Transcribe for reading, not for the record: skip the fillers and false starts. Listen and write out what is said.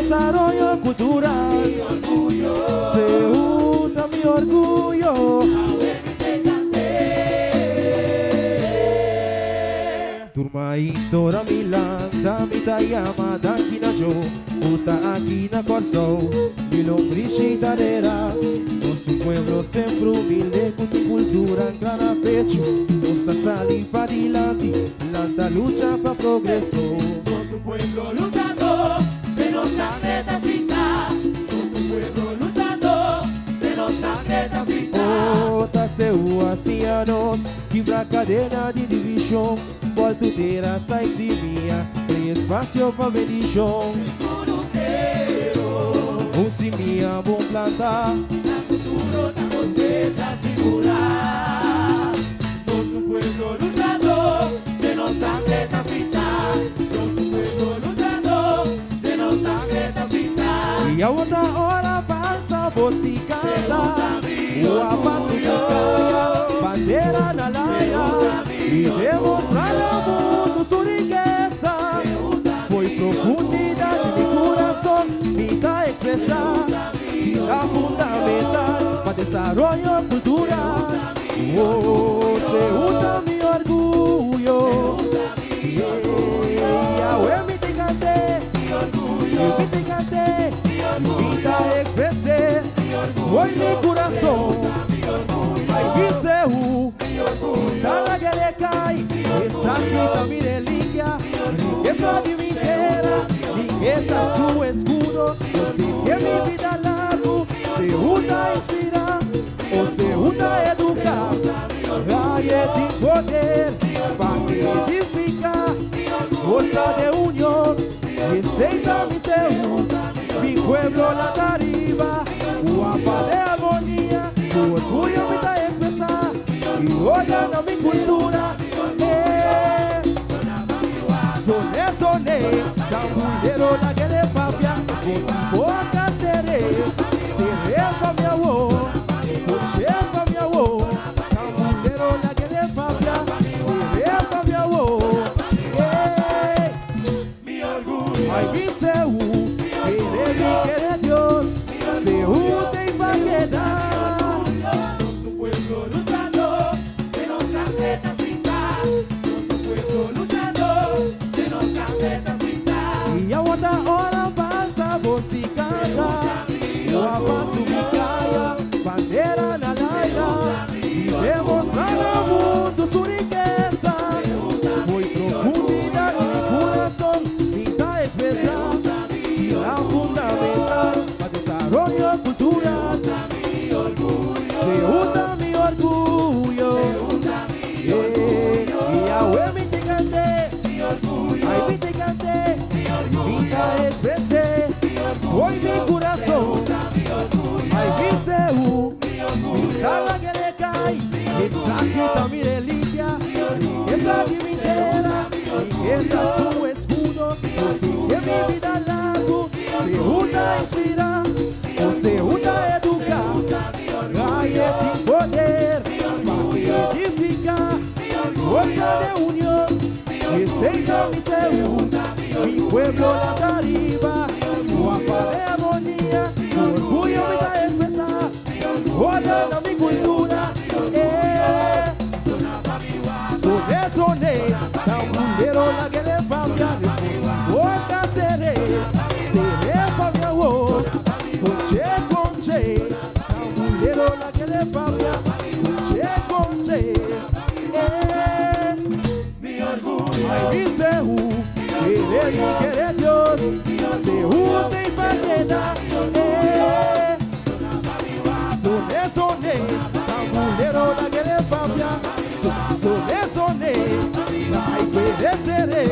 desarrollo cultural. Mi orgullo, Ceuta, mi orgullo. Turma intora Milanda, mitayama dankina jo, uta aquí na Corso, mi lombriz dadera. Nosso pueblo sempre humilde com tu cultura clara pecho. Nossa salir para adelante, lanta lucha para progreso. nuestro pueblo luchando, de nuestra meta cinta. Nuestro pueblo luchando, de nuestra meta cinta. Ota seu ancianos, quebra a cadena de divisão. Volta ter sai se minha, tem espaço para bendição. Um se minha bom plantar. Futuro da cosecha segura. Nuestro pueblo luchando, de nuestra meta cinta. Nuestro pueblo luchando, de nuestra meta cinta. E a outra hora passa, você canta. O abraço que caia, bandeira na laia. E demonstrar ao mundo sua riqueza. Foi profundidade de coração, me dá expressar. E dá fundamental para desarrollo cultural. Oh, Ceuta, mi orgullo. Yeah, me te canté, me te canté, me dá expressar. Foi mi coração. Ai, Viseu, tá na Guerecai. Essa aqui tá mi relíquia. Essa de mi terra, riqueza su escudo. Eu dejé mi vida largo. Ceuta inspira, o Ceuta educa. Raia de poder, para edificar. Força de união, receita mi Ceuta. Mi pueblo la Cariba, o apa de armonía. O orgulho me dá expressar. E olha na minha cultura. Soné, soné, tambulero na guerra papia. Boca seré, seré pa minha avó. Coche pa minha avó. Tambulero na guerra papia. Seré pa minha avó. Mi orgullo, Ai, Viseu, querer Deus. Ceuta em variedade. nuestro pueblo luchando, de nuestra meta cinta. Nuestro pueblo luchando, de nuestra meta cinta. E a outra hora passa, você canta. O abraço me caia, bandeira na laia. E demonstrar ao mundo sua riqueza. Foi profundidade de coração, me dá expressar. E é fundamental para desarrollo cultural. Ceuta, mi orgullo. E a me te canté. Ai, me te canté. Me dá expressar. Foi mi coração. Ai, Viseu, me dá la que le cai. Essa aqui tá mi relíquia. Essa de mi terra, riqueza su escudo. Eu dejé mi vida largo. Ceuta inspira, o Ceuta educa. Raia de poder, para edificar. Força de união, receita mi Ceuta. Mi pueblo la Cariba, o apa de armonía. O orgulho me dá expressar. Olha na minha cultura. Soné, soné, tambulero na guerra papia. Boca seré, seré pa minha avó. Conche, conche, tambulero na guerra papia. Conche, conche. Mi orgullo, Ai, Viseu, querer Deus. Ceuta em variedade. Soné, soné, tambulero na guerra papia. Soné, soné, vai obedeceré.